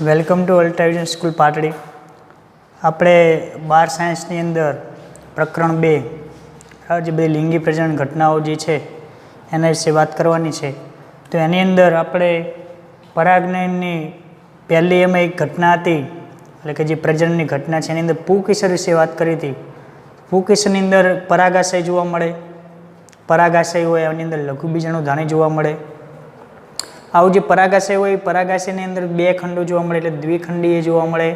Welcome to Ultravision school Patdi. આપણે 12 સાયન્સની અંદર પ્રકરણ 2 જે બધી લિંગી પ્રજનન ઘટનાઓ જે છે એના વિશે વાત કરવાની છે. તો એની અંદર આપણે પરાગનયનની પહેલી એમાં એક ઘટના હતી, એટલે કે જે પ્રજનનની ઘટના છે એની અંદર પુંકેસર વિશે વાત કરી હતી. પુંકેસરની અંદર પરાગાશય જોવા મળે, પરાગાશય હોય એની અંદર લઘુબીજાણુ ધાની જોવા મળે. આવું જે પરાગાશય હોય પરાગાશયની અંદર 2 ખંડો જોવા મળે, એટલે દ્વિખંડીય જોવા મળે.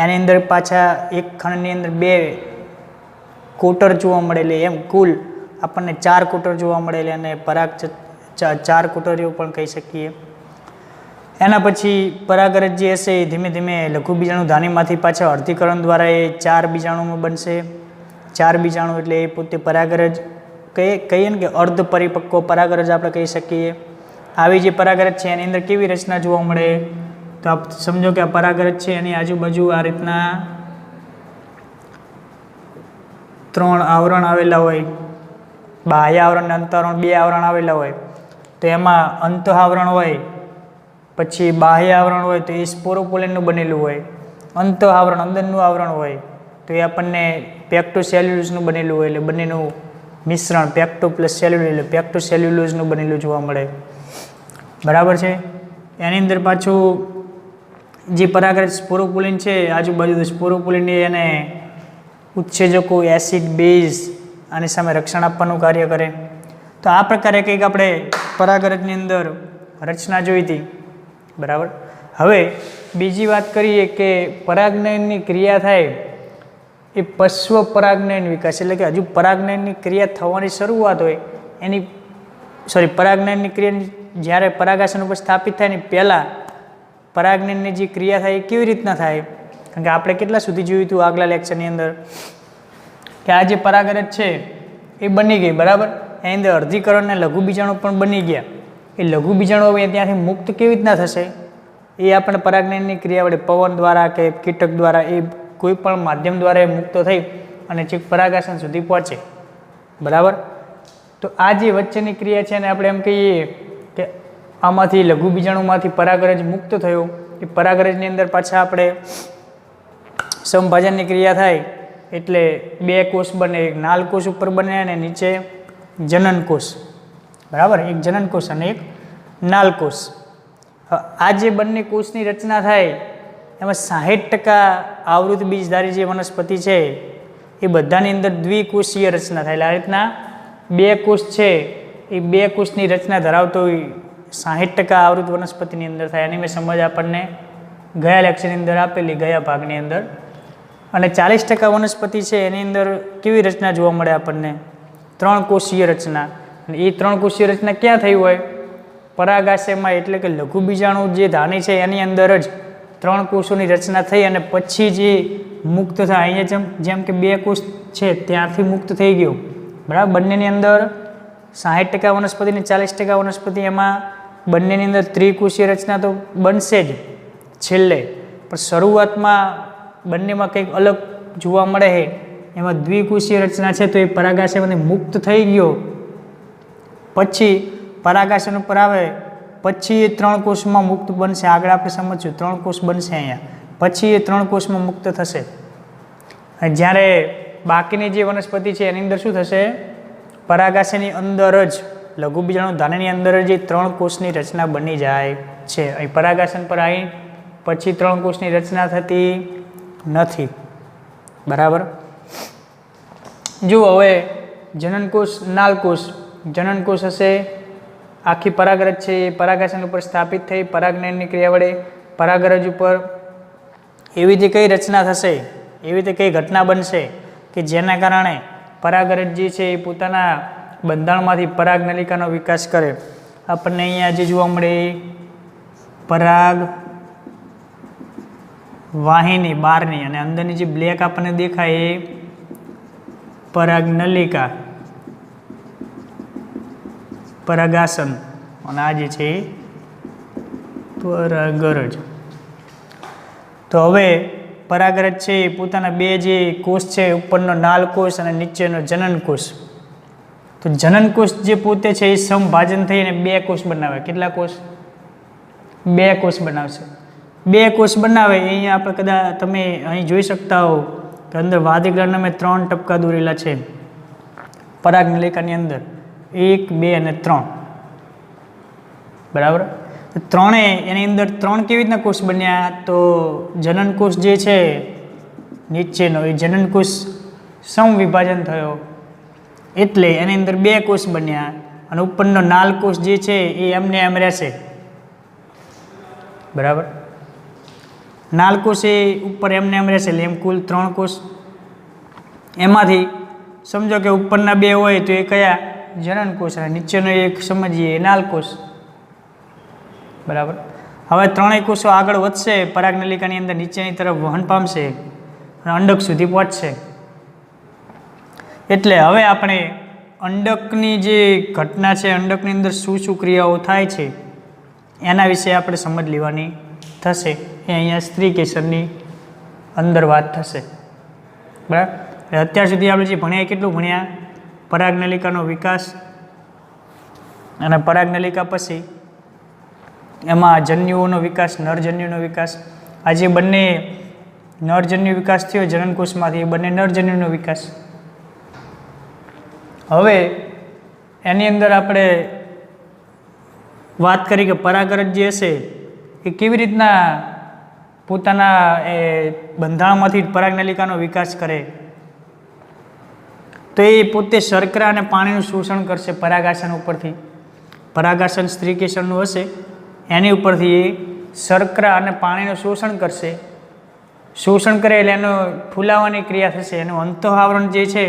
એની અંદર પાછા એક ખંડની અંદર 2 કોટર જોવા મળે, એટલે એમ કુલ આપણને 4 કોટર જોવા મળે, એટલે એને પરાગ 4 કોટરીઓ પણ કહી શકીએ. એના પછી પરાગરજ જે હશે એ ધીમે ધીમે લઘુબીજાણુ ધાનીમાંથી પાછા અર્ધીકરણ દ્વારા એ 4 બીજાણુમાં બનશે. 4 બીજાણુ એટલે એ પોતે પરાગરજ કહીએ ને કે અર્ધ પરિપક્વ પરાગરજ આપણે કહી શકીએ. આવી જે પરાગરજ છે એની અંદર કેવી રચના જોવા મળે, તો આપ સમજો કે આ પરાગરજ છે એની આજુબાજુ આ રીતના 3 આવરણ આવેલા હોય, બાહ્ય આવરણ અને અંત આવરણ 2 આવરણ આવેલા હોય. તો એમાં અંત આવરણ હોય, પછી બાહ્ય આવરણ હોય તો એ સ્પોરોપોલેનનું બનેલું હોય. અંત આવરણ અંદરનું આવરણ હોય તો એ આપણને પેક્ટોસેલ્યુલોઝનું બનેલું હોય, એટલે બંનેનું મિશ્રણ પેક્ટો પ્લસ સેલ્યુલોઝ એટલે પેક્ટોસેલ્યુલોઝનું બનેલું જોવા મળે. બરાબર છે. એની અંદર પાછું જે પરાગરજ સ્પોરોપોલિન છે આજુબાજુ સ્પોરોપોલિન એને ઉત્સેજકો એસિડ બેઝ આની સામે રક્ષણ આપવાનું કાર્ય કરે. તો આ પ્રકારે કંઈક આપણે પરાગરજની અંદર રચના જોઈ હતી. બરાબર. હવે બીજી વાત કરીએ કે પરાગનયનની ક્રિયા થાય એ પશ્વ પરાગનયન વિકાસ, એટલે કે હજુ પરાગનયનની ક્રિયા થવાની શરૂઆત હોય એની પરાગનયનની ક્રિયા જ્યારે પરાગાશય ઉપર સ્થાપિત થાય ને પહેલાં પરાગનયનની જે ક્રિયા થાય એ કેવી રીતના થાય, કારણ કે આપણે કેટલા સુધી જોયું હતું આગલા લેક્ચરની અંદર કે આ જે પરાગરજ છે એ બની ગઈ. બરાબર. એની અંદર અર્ધીકરણ અને લઘુબીજાણુ પણ બની ગયા. એ લઘુબીજાણુ હવે ત્યાંથી મુક્ત કેવી રીતના થશે એ આપણે પરાગનયનની ક્રિયા વડે પવન દ્વારા કે કીટક દ્વારા એ કોઈ પણ માધ્યમ દ્વારા એ મુક્ત થઈ અને છેક પરાગાશય સુધી પહોંચે. બરાબર. તો આ જે વચ્ચેની ક્રિયા છે એને આપણે એમ કહીએ કે આમાંથી લઘુબીજાણુમાંથી પરાગરજ મુક્ત થયો. એ પરાગરજની અંદર પાછા આપણે સમભાજનની ક્રિયા થાય એટલે 2 કોષ બને, એક નાલ કોષ ઉપર બને અને નીચે જનન કોષ. બરાબર. એક જનન કોષ અને એક નાલ કોષ. આ જે બંને કોષની રચના થાય એમાં 60% આવૃત બીજધારી જે વનસ્પતિ છે એ બધાની અંદર દ્વિકોષીય રચના થાય. એટલે આ રીતના 2 કોષ છે એ 2 કોષની રચના ધરાવતો 60% આવૃત વનસ્પતિની અંદર થાય. એની મેં સમજ આપણને ગયા લેક્ચરની અંદર આપેલી, ગયા ભાગની અંદર. અને 40% વનસ્પતિ છે એની અંદર કેવી રચના જોવા મળે આપણને? 3 કોષીય રચના. અને એ 3 કોષીય રચના ક્યાં થઈ હોય? પરાગાશયમાં, એટલે કે લઘુબીજાણુ જે ધાની છે એની અંદર જ 3 કોષોની રચના થઈ અને પછી જે મુક્ત થાય. અહીંયા જેમ કે 2 કોષ છે ત્યાંથી મુક્ત થઈ ગયો. બરાબર. બંનેની અંદર 60% વનસ્પતિ ને 40% વનસ્પતિ, એમાં બંનેની અંદર ત્રિકોષીય રચના તો બનશે જ છેલ્લે, પણ શરૂઆતમાં બંનેમાં કંઈક અલગ જોવા મળે છે. એમાં દ્વિકોષીય રચના છે તો એ પરાગાશયમાંથી મુક્ત થઈ ગયો પછી પરાગાશય ઉપર આવે પછી એ 3 કોષમાં મુક્ત બનશે. આગળ આપણે સમજશું 3 કોષ બનશે અહીંયા, પછી એ 3 કોષમાં મુક્ત થશે. અને જ્યારે બાકીની જે વનસ્પતિ છે એની અંદર શું થશે? પરાગાશયની અંદર જ લઘુબીજાણુ ધાનીની અંદર જ એ 3 કોષની રચના બની જાય છે. અહીં પરાગાશય પર આવી પછી 3 કોષની રચના થતી નથી. બરાબર. જુઓ હવે જનનકોષ, નાલકોષ. જનનકોષ હશે, આખી પરાગરજ છે એ પરાગાશય ઉપર સ્થાપિત થઈ પરાગનયનની ક્રિયા વડે પરાગરજ ઉપર એવી રીતે કઈ રચના થશે, એવી રીતે કઈ ઘટના બનશે કે જેના કારણે પરાગરજ જે છે એ પોતાના બંધારણમાંથી પરાગ નલિકાનો વિકાસ કરે. આપણને અહીંયા જે જોવા મળે પરાગ વાહિની બહારની, અને અંદરની જે બ્લેક આપણને દેખાય એ પરાગ નલિકા, પરાગાસન, અને આ જે છે એ પરાગરજ. તો હવે પરાગરજ છે એ પોતાના 2 જે કોષ છે, ઉપરનો નાલ કોષ અને નીચેનો જનન કોષ. તો જનન કોષ જે પોતે છે એ સમભાજન થઈને 2 કોષ બનાવે. કેટલા કોષ? 2 કોષ બનાવશે. 2 કોષ બનાવે એ અહીંયા આપણે કદાચ તમે અહીં જોઈ શકતા હો કે અંદર વાદીગ્રહના મેં 3 ટપકા દોરેલા છે પરાગનલિકાની અંદર 1, 2 અને 3, બરાબર. ત્રણે એની અંદર 3 કેવી રીતના કોષ બન્યા? તો જનન કોષ જે છે નીચેનો એ જનન કોષ સમવિભાજન થયો એટલે એની અંદર 2 કોષ બન્યા અને ઉપરનો નાલ કોષ જે છે એ એમને એમ રહેશે, બરાબર. નાલ કોષ એ ઉપર એમને એમ રહેશે એટલે એમ કુલ 3 કોષ. એમાંથી સમજો કે ઉપરના 2 હોય તો એ કયા? જનન કોષ, અને નીચેનો એક સમજીએ એ નાલ કોષ, બરાબર. હવે 3 કોષો આગળ વધશે પરાગનલિકાની અંદર નીચેની તરફ વહન પામશે અને અંડક સુધી પહોંચશે. એટલે હવે આપણે અંડકની જે ઘટના છે, અંડકની અંદર શું શું ક્રિયાઓ થાય છે એના વિશે આપણે સમજ લેવાની થશે. એ અહીંયા સ્ત્રી કેસરની અંદર વાત થશે, બરાબર. અત્યાર સુધી આપણે જે ભણ્યા કેટલું ભણ્યા? પરાગનલિકાનો વિકાસ અને પરાગનલિકા પછી એમાં જન્યુઓનો વિકાસ, નરજન્યુનો વિકાસ. આ જે બંને નરજન્યુ વિકાસ થયો જનનકોષમાંથી, એ બંને નરજન્યુનો વિકાસ. હવે એની અંદર આપણે વાત કરી કે પરાગરજ જે હશે એ કેવી રીતના પોતાના એ બંધારણમાંથી પરાગનલિકાનો વિકાસ કરે? તો એ પોતે શર્કરા અને પાણીનું શોષણ કરશે પરાગાસન ઉપરથી. પરાગાસન સ્ત્રી કેસરનું હશે એની ઉપરથી એ શર્કરા અને પાણીનું શોષણ કરશે. શોષણ કરે એટલે એનો ફૂલાવાની ક્રિયા થશે. એનું અંતઃઆવરણ જે છે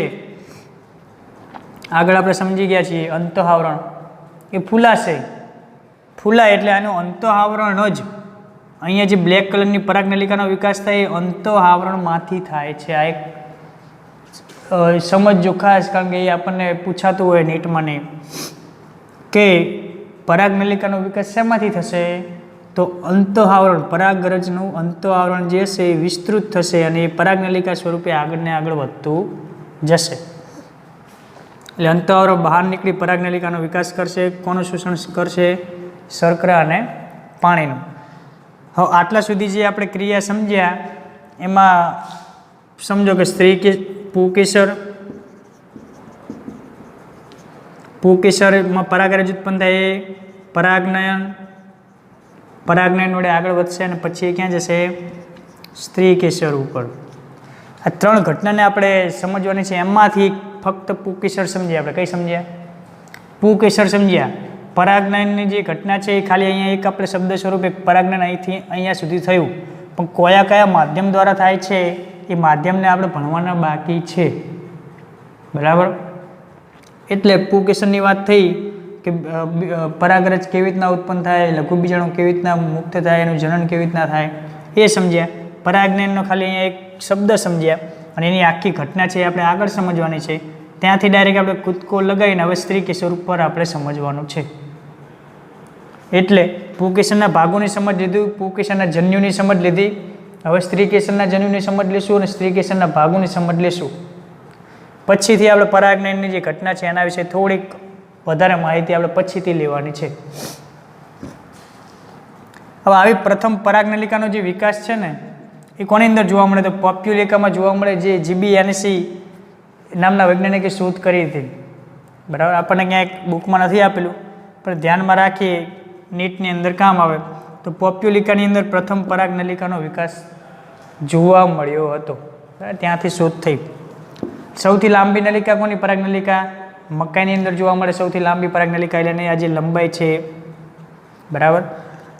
આગળ આપણે સમજી ગયા છીએ, અંતઃઆવરણ એ ફૂલાશે. ફૂલાય એટલે આનું અંતઃઆવરણ જ અહીંયા જે બ્લેક કલરની પરાગનલિકાનો વિકાસ થાય એ અંતઃઆવરણમાંથી થાય છે. આ એક સમજજો ખાસ, કારણ કે એ આપણને પૂછાતું હોય નીટમાં ને કે પરાગનલિકાનો વિકાસ શેમાંથી થશે? તો અંતઃઆવરણ, પરાગરજનું અંતઃઆવરણ જે છે એ વિસ્તૃત થશે અને એ પરાગનલિકા સ્વરૂપે આગળ ને આગળ વધતું જશે. એટલે અંતઃઆવરણ બહાર નીકળી પરાગનલિકાનો વિકાસ કરશે. કોનું શોષણ કરશે? શર્કરા અને પાણીનું. હવે આટલા સુધી જે આપણે ક્રિયા સમજ્યા એમાં સમજો કે સ્ત્રી કે પુકેસરમાં પરાગરજ ઉત્પન્ન થાય, પરાગનયન વડે આગળ વધશે અને પછી ક્યાં જશે? સ્ત્રી કેસર ઉપર. આ 3 ઘટનાને આપણે સમજવાની છે. એમાંથી ફક્ત પુકેસર સમજ્યા આપણે. કઈ સમજ્યા? પુકેસર સમજ્યા. પરાગનયનની જે ઘટના છે એ ખાલી અહીંયા એક આપણે શબ્દ સ્વરૂપે પરાગનયન અહીંથી અહીંયા સુધી થયું, પણ કયા માધ્યમ દ્વારા થાય છે એ માધ્યમને આપણે ભણવાના બાકી છે, બરાબર. એટલે પુકેસરની વાત થઈ કે પરાગરજ કેવી રીતના ઉત્પન્ન થાય, લઘુબીજાણુ કેવી રીતના મુક્ત થાય, એનું જનન કેવી રીતના થાય એ સમજ્યા. પરાગનયનનો ખાલી અહીંયા એક શબ્દ સમજ્યા અને એની આખી ઘટના છે આપણે આગળ સમજવાની છે. ત્યાંથી ડાયરેક્ટ આપણે કૂદકો લગાવીને હવે સ્ત્રી કેસર ઉપર આપણે સમજવાનું છે. એટલે પુકેસરના ભાગોની સમજ લીધું, પુકેસરના જન્યુની સમજ લીધી. હવે સ્ત્રી કેસરના જન્યુની સમજ લેશું અને સ્ત્રી કેસરના ભાગોની સમજ લેશું. પછીથી આપણે પરાગનયનની જે ઘટના છે એના વિશે થોડીક વધારે માહિતી આપણે પછીથી લેવાની છે. હવે આવી પ્રથમ પરાગનલિકાનો જે વિકાસ છે ને એ કોની અંદર જોવા મળે? તો પોપ્યુલેકામાં જોવા મળે, જે જીબી એનસી નામના વૈજ્ઞાનિકે શોધ કરી હતી, બરાબર. આપણને ક્યાંક બુકમાં નથી આપેલું પણ ધ્યાનમાં રાખીએ, નીટની અંદર કામ આવે. તો પોપ્યુલિકાની અંદર પ્રથમ પરાગનલિકાનો વિકાસ જોવા મળ્યો હતો, ત્યાંથી શોધ થઈ. સૌથી લાંબી નલિકા કોની? પરાગનલિકા. મકાઈની અંદર જોવા મળે સૌથી લાંબી પરાગનલિકા, એટલે આ જે લંબાઈ છે, બરાબર.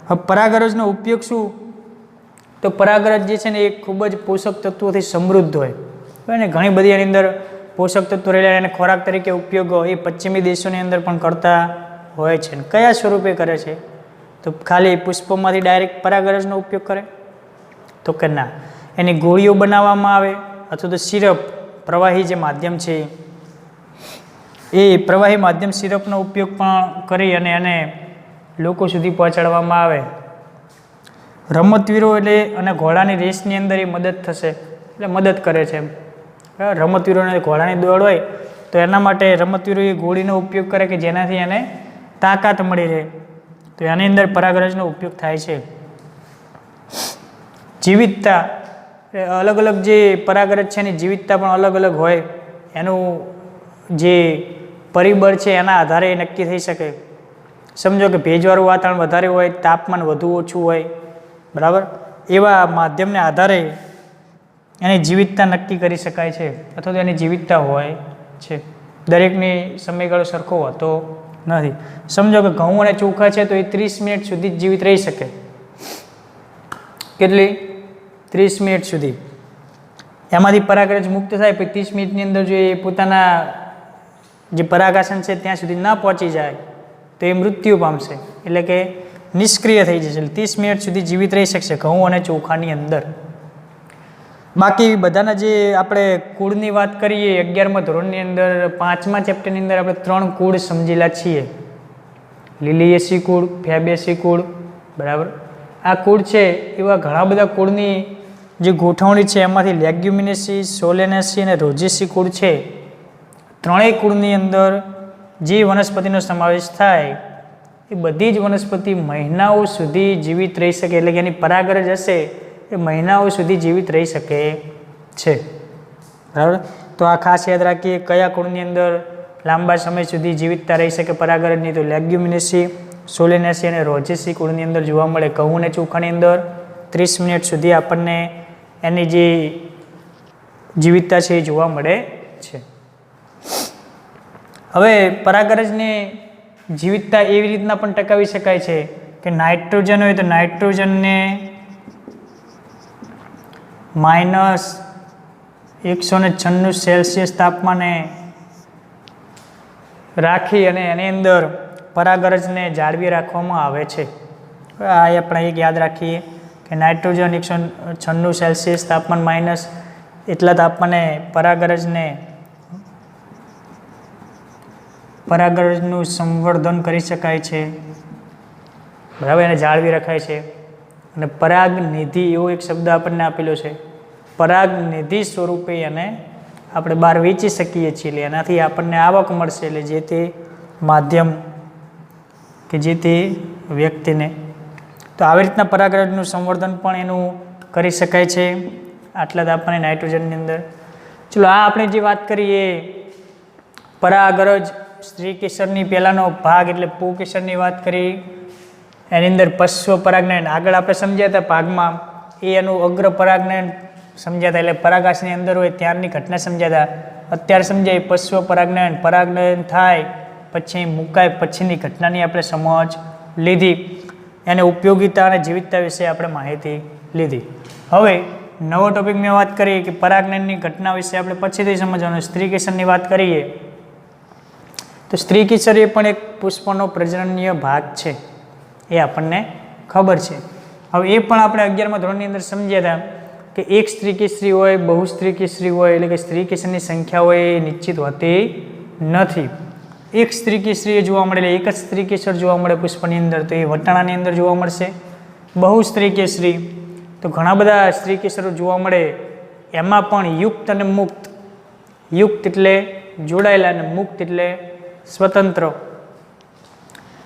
હવે પરાગરજનો ઉપયોગ શું? તો પરાગરજ જે છે ને એ ખૂબ જ પોષક તત્વોથી સમૃદ્ધ હોય અને ઘણી બધી એની અંદર પોષક તત્વો રહેલા, એને ખોરાક તરીકે ઉપયોગો એ પશ્ચિમી દેશોની અંદર પણ કરતા હોય છે. કયા સ્વરૂપે કરે છે? તો ખાલી પુષ્પોમાંથી ડાયરેક્ટ પરાગરજનો ઉપયોગ કરે? તો કે ના, એની ગોળીઓ બનાવવામાં આવે અથવા તો સિરપ, પ્રવાહી જે માધ્યમ છે એ પ્રવાહી માધ્યમ સિરપનો ઉપયોગ પણ કરી અને એને લોકો સુધી પહોંચાડવામાં આવે. રમતવીરો એટલે અને ઘોડાની રેસની અંદર એ મદદ થશે, એટલે મદદ કરે છે. રમતવીરોને ઘોડાની દોડ હોય તો એના માટે રમતવીરો એ ગોળીનો ઉપયોગ કરે કે જેનાથી એને તાકાત મળી રહે, તો એની અંદર પરાગરજનો ઉપયોગ થાય છે. જીવિતતા અલગ અલગ જે પરાગરજ છે એની જીવિતતા પણ અલગ અલગ હોય, એનું જે પરિબળ છે એના આધારે એ નક્કી થઈ શકે. સમજો કે ભેજવાળું વાતાવરણ વધારે હોય, તાપમાન વધુ ઓછું હોય, બરાબર, એવા માધ્યમને આધારે એની જીવિતતા નક્કી કરી શકાય છે અથવા તો એની જીવિતતા હોય છે. દરેકની સમયગાળો સરખો હોતો નથી. સમજો કે ઘઉં અને ચોખા છે તો એ 30 મિનિટ સુધી જ જીવિત રહી શકે. કેટલી? 30 મિનિટ સુધી. એમાંથી પરાગરજ મુક્ત થાય પછી 30 મિનિટની અંદર જો એ પોતાના જે પરાગાસન છે ત્યાં સુધી ના પહોંચી જાય તો એ મૃત્યુ પામશે, એટલે કે નિષ્ક્રિય થઈ જશે. 30 મિનિટ સુધી જીવિત રહી શકશે ઘઉં અને ચોખાની અંદર. બાકી બધાના જે આપણે કુળની વાત કરીએ 11મા ધોરણની અંદર 5મા ચેપ્ટરની અંદર આપણે 3 કુળ સમજેલા છીએ. લિલિએસી કુળ, ફેબેસી કુળ, બરાબર. આ કુળ છે એવા ઘણા બધા કુળની જે ગોઠવણી છે એમાંથી લેગ્યુમિનેસી, સોલેનેસી અને રોઝેસી કુળ છે. ત્રણેય કુળની અંદર જે વનસ્પતિનો સમાવેશ થાય એ બધી જ વનસ્પતિ મહિનાઓ સુધી જીવિત રહી શકે, એટલે કે એની પરાગરજ હશે એ મહિનાઓ સુધી જીવિત રહી શકે છે, બરાબર. તો આ ખાસ યાદ રાખીએ કયા કુળની અંદર લાંબા સમય સુધી જીવિતતા રહી શકે પરાગરજની, તો લેગ્યુમિનેસી, સોલેનેસી અને રોઝેસી કુળની અંદર જોવા મળે. ઘઉં અને ચોખાની અંદર 30 મિનિટ સુધી આપણને એની જે જીવિતતા છે એ જોવા મળે છે. હવે પરાગરજની જીવિતતા એવી રીતના પણ ટકાવી શકાય છે કે નાઇટ્રોજન હોય તો નાઇટ્રોજનને -196 તાપમાને રાખી અને એની અંદર પરાગરજને જાળવી રાખવામાં આવે છે. આ આપણે એક યાદ રાખીએ કે નાઇટ્રોજન 196 તાપમાન માઇનસ એટલા તાપમાને પરાગરજનું સંવર્ધન કરી શકાય છે, બરાબર, એને જાળવી રખાય છે. અને પરાગનિધિ એવો એક શબ્દ આપણને આપેલો છે. પરાગનિધિ સ્વરૂપે એને આપણે બહાર વેચી શકીએ છીએ, એટલે એનાથી આપણને આવક મળશે, એટલે જે તે માધ્યમ કે જે તે વ્યક્તિને. તો આવી રીતના પરાગરજનું સંવર્ધન પણ એનું કરી શકાય છે આટલા તાપમાને નાઇટ્રોજનની અંદર. ચલો આ આપણે જે વાત કરીએ પરાગરજ સ્ત્રી કેસરની પહેલાંનો ભાગ એટલે પુંકેસરની વાત કરી. એની અંદર પશ્વ પરાગનયન આગળ આપણે સમજ્યા હતા ભાગમાં, એ એનું અગ્ર પરાગનયન સમજ્યા હતા, એટલે પરાગાશની અંદર હોય ત્યારની ઘટના સમજ્યા હતા. અત્યારે સમજાય પશ્વ પરાગનયન, પરાગનયન થાય પછી મુકાય પછીની ઘટનાની આપણે સમજ લીધી. એને ઉપયોગિતા અને જીવિતતા વિશે આપણે માહિતી લીધી. હવે નવો ટોપિક મેં વાત કરી કે પરાગનયનની ઘટના વિશે આપણે પછીથી સમજવાનું. સ્ત્રી કેસરની વાત કરીએ તો સ્ત્રી કેસર એ પણ એક પુષ્પનો પ્રજનનીય ભાગ છે, એ આપણને ખબર છે. હવે એ પણ આપણે 11મા ધોરણની અંદર સમજ્યા હતા કે એક સ્ત્રી કેસરી હોય, બહુ સ્ત્રી કેસરી હોય, એટલે કે સ્ત્રી કેસરની સંખ્યા હોય એ નિશ્ચિત હોતી નથી. એક સ્ત્રી કેસરી જોવા મળે એટલે એક જ સ્ત્રી કેસર જોવા મળે પુષ્પની અંદર, તો એ વટાણાની અંદર જોવા મળશે. બહુ સ્ત્રી કેસરી તો ઘણા બધા સ્ત્રી કેસરો જોવા મળે, એમાં પણ યુક્ત અને મુક્ત. યુક્ત એટલે જોડાયેલા અને મુક્ત એટલે સ્વતંત્ર.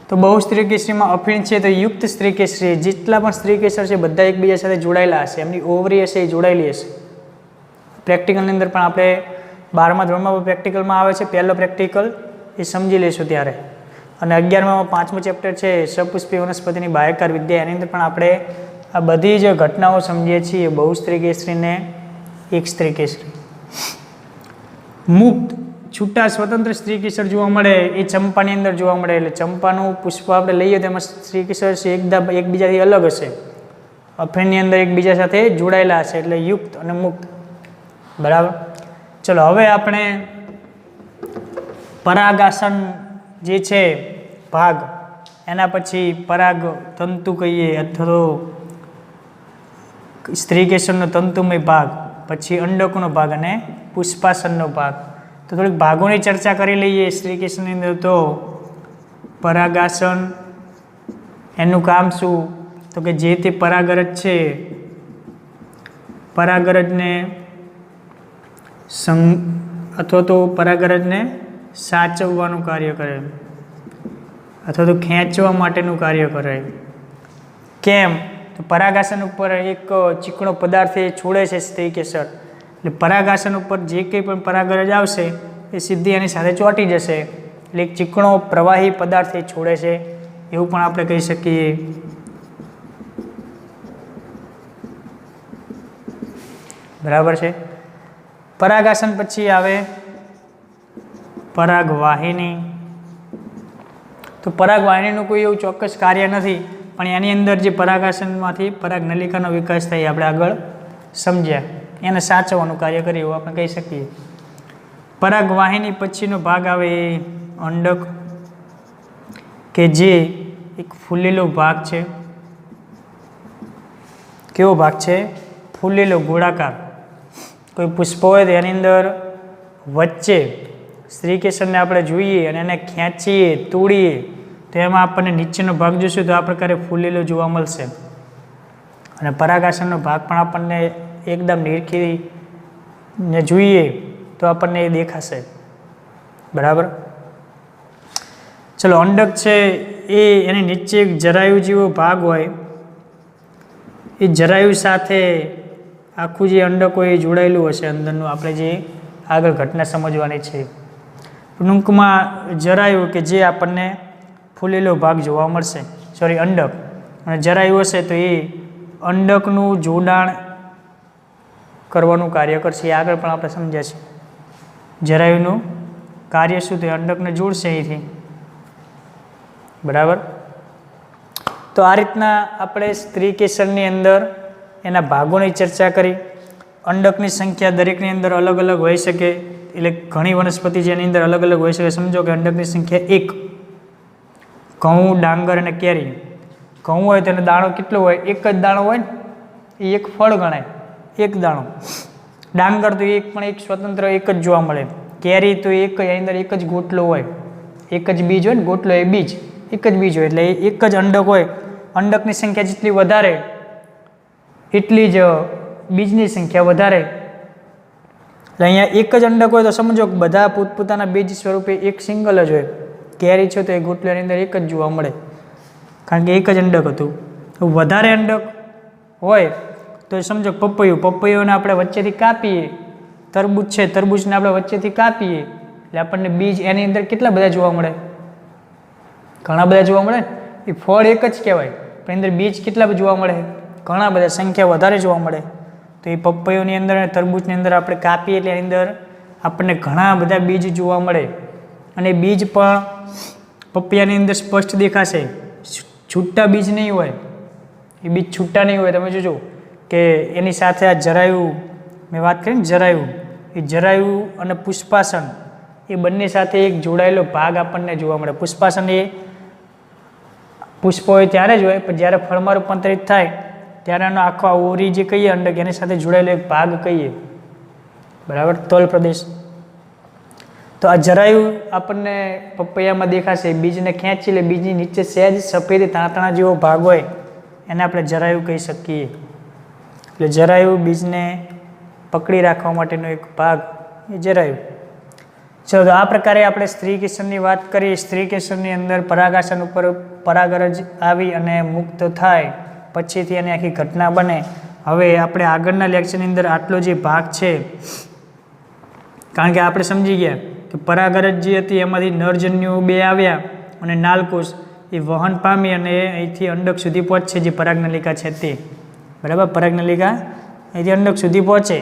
તો બહુ સ્ત્રી કેસરીમાં અફીણ છે તો યુક્ત સ્ત્રી કેસરી, જેટલા પણ સ્ત્રી કેસર છે બધા એકબીજા સાથે જોડાયેલા હશે, એમની ઓવરી હશે એ જોડાયેલી હશે. પ્રેક્ટિકલની અંદર પણ આપણે 12મા ધોરણમાં પ્રેક્ટિકલમાં આવે છે, પહેલો પ્રેક્ટિકલ એ સમજી લઈશું ત્યારે. અને 11માં 5મું ચેપ્ટર છે સપુષ્પી વનસ્પતિની બાહ્યકાર વિદ્યા, એની અંદર પણ આપણે આ બધી જ ઘટનાઓ સમજીએ છીએ, બહુ સ્ત્રી કેસરીને એક સ્ત્રી કેસરી. મુક્ત છૂટા સ્વતંત્ર સ્ત્રી કેસર જોવા મળે એ ચંપાની અંદર જોવા મળે. એટલે ચંપાનું પુષ્પ આપણે લઈએ તો એમાં સ્ત્રી કેસર છે એકબીજાથી અલગ હશે, અફીણની અંદર એકબીજા સાથે જોડાયેલા હશે, એટલે યુક્ત અને મુક્ત, બરાબર. ચલો હવે આપણે પરાગાસન જે છે ભાગ, એના પછી પરાગ તંતુ કહીએ અથવા તો સ્ત્રી કેસરનો તંતુમય ભાગ, પછી અંડકનો ભાગ અને પુષ્પાસનનો ભાગ. તો થોડીક ભાગોની ચર્ચા કરી લઈએ સ્ત્રી કેસરની અંદર. તો પરાગાસન એનું કામ શું, તો કે જે તે પરાગરજ છે પરાગરજને અથવા તો પરાગરજને સાચવવાનું કાર્ય કરે અથવા તો ખેંચવા માટેનું કાર્ય કરે. કેમ, તો પરાગાસન ઉપર એક ચીકણો પદાર્થ એ છોડે છે સ્ત્રી કેસર, એટલે પરાગાસન ઉપર જે કંઈ પણ પરાગરજ આવશે એ સીધી એની સાથે ચોંટી જશે, એટલે એક ચીકણો પ્રવાહી પદાર્થ એ છોડે છે એવું પણ આપણે કહી શકીએ. બરાબર છે. પરાગાસન પછી આવે પરાગવાહિની. તો પરાગવાહિનીનું કોઈ એવું ચોક્કસ કાર્ય નથી, પણ એની અંદર જે પરાગાસનમાંથી પરાગનલિકાનો વિકાસ થાય આપણે આગળ સમજ્યા, એને સાચવવાનું કાર્ય કરે એવું આપણે કહી શકીએ. પરાગવાહિની પછીનો ભાગ આવે એ અંડક, કે જે એક ફૂલેલો ભાગ છે. કેવો ભાગ છે? ફૂલેલો, ગોળાકાર. કોઈ પુષ્પ હોય તો એની અંદર વચ્ચે સ્ત્રી કેસરને આપણે જોઈએ અને એને ખેંચીએ, તોડીએ તો એમાં આપણને નીચેનો ભાગ જોઈશું તો આ પ્રકારે ફૂલેલો જોવા મળશે, અને પરાગાસનનો ભાગ પણ આપણને એકદમ નિરખીને જોઈએ તો આપણને એ દેખાશે. બરાબર. ચલો, અંડક છે એ એની નીચે એક જરાયુ જેવો ભાગ હોય, એ જરાયુ સાથે આખું જે અંડક હોય એ જોડાયેલું હશે અંદરનું, આપણે જે આગળ ઘટના સમજવાની છે. ટૂંકમાં જરાયુ કે જે આપણને ફૂલેલો ભાગ જોવા મળશે, સોરી અંડક, અને જરાયુ હશે તો એ અંડકનું જોડાણ કરવાનું કાર્ય કરશે. એ આગળ પણ આપણે સમજ્યા છે. જરાયુનું કાર્ય શું? તો અંડકને જોડશે અહીંથી. બરાબર. તો આ રીતના આપણે સ્ત્રી કેસરની અંદર એના ભાગોની ચર્ચા કરી. અંડકની સંખ્યા દરેકની અંદર અલગ અલગ હોઈ શકે, એટલે ઘણી વનસ્પતિ જેની અંદર અલગ અલગ હોઈ શકે. સમજો કે અંડકની સંખ્યા 1. ઘઉં, ડાંગર અને કેરી. ઘઉં હોય તો એનો દાણો કેટલો હોય? એક જ દાણો હોય ને, એ એક ફળ ગણાય, એક દાણો. ડાંગર તો એક પણ એક સ્વતંત્ર એક જ જોવા મળે. કેરી તો એક એની અંદર એક જ ગોટલો હોય, એક જ બીજ હોય ને, ગોટલો એ બીજ, એક જ બીજ હોય, એટલે એક જ અંડક હોય. અંડકની સંખ્યા જેટલી વધારે એટલી જ બીજની સંખ્યા વધારે. એટલે અહીંયા એક જ અંડક હોય તો સમજો કે બધા પોતપોતાના બીજ સ્વરૂપે એક સિંગલ જ હોય. કેરી છે તો એ ગોટલાની અંદર એક જ જોવા મળે, કારણ કે એક જ અંડક હતું. વધારે અંડક હોય તો સમજો પપૈયુંને આપણે વચ્ચેથી કાપીએ, તરબૂચ છે, તરબૂચને આપણે વચ્ચેથી કાપીએ એટલે આપણને બીજ એની અંદર કેટલા બધા જોવા મળે? ઘણા બધા જોવા મળે. એ ફળ એક જ કહેવાય, પણ અંદર બીજ કેટલા જોવા મળે? ઘણા બધા, સંખ્યા વધારે જોવા મળે. તો એ પપૈયાની અંદર અને તરબૂચની અંદર આપણે કાપીએ એટલે એની અંદર આપણને ઘણા બધા બીજ જોવા મળે, અને બીજ પણ પપૈયાની અંદર સ્પષ્ટ દેખાશે. છૂટા બીજ નહીં હોય, એ બીજ છૂટા નહીં હોય. તમે જોજો કે એની સાથે આ જરાયુ, મેં વાત કરી ને જરાયુ, એ જરાયુ અને પુષ્પાસન એ બંને સાથે એક જોડાયેલો ભાગ આપણને જોવા મળે. પુષ્પાસન એ પુષ્પ હોય ત્યારે જ હોય, પણ જ્યારે ફળમાં રૂપાંતરિત થાય ત્યારે એનો આખો ઓરી જે કહીએ અંડક, એની સાથે જોડાયેલો એક ભાગ કહીએ. બરાબર. તલ પ્રદેશ. તો આ જરાયુ આપણને પપૈયામાં દેખાશે. બીજને ખેંચી લે, બીજની નીચે સહેજ સફેદ તાંતણા જેવો ભાગ હોય એને આપણે જરાયુ કહી શકીએ. એટલે જરાયુ બીજને પકડી રાખવા માટેનો એક ભાગ એ જરાયુ. ચલો, તો આ પ્રકારે આપણે સ્ત્રી કેસરની વાત કરીએ. સ્ત્રી કેસરની અંદર પરાગાસન ઉપર પરાગરજ આવી અને મુક્ત થાય પછીથી એની આખી ઘટના બને. હવે આપણે આગળના લેક્ચરની અંદર આટલો જે ભાગ છે, કારણ કે આપણે સમજી ગયા કે પરાગરજ જે હતી એમાંથી નરજન્યુ 2 આવ્યા અને નાલકોષ એ વહન પામી અને અહીંથી અંડક સુધી પહોંચશે, જે પરાગનલિકા છે તે. બરાબર. પરાગનલિકા અહીંથી અંડક સુધી પહોંચે.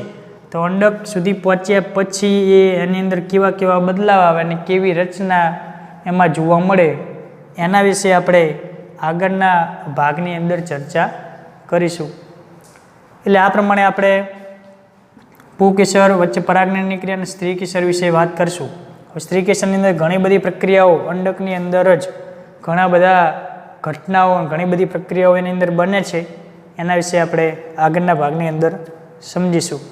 તો અંડક સુધી પહોંચ્યા પછી એની અંદર કેવા કેવા બદલાવ આવે અને કેવી રચના એમાં જોવા મળે એના વિશે આપણે આગળના ભાગની અંદર ચર્ચા કરીશું. એટલે આ પ્રમાણે આપણે પુંકેસર વચ્ચે પરાગની ક્રિયા અને સ્ત્રી કેસર વિશે વાત કરીશું. સ્ત્રી કેસરની અંદર ઘણી બધી પ્રક્રિયાઓ, અંડકની અંદર જ ઘણા બધા ઘટનાઓ, ઘણી બધી પ્રક્રિયાઓ એની અંદર બને છે. એના વિશે આપણે આગળના ભાગની અંદર સમજીશું.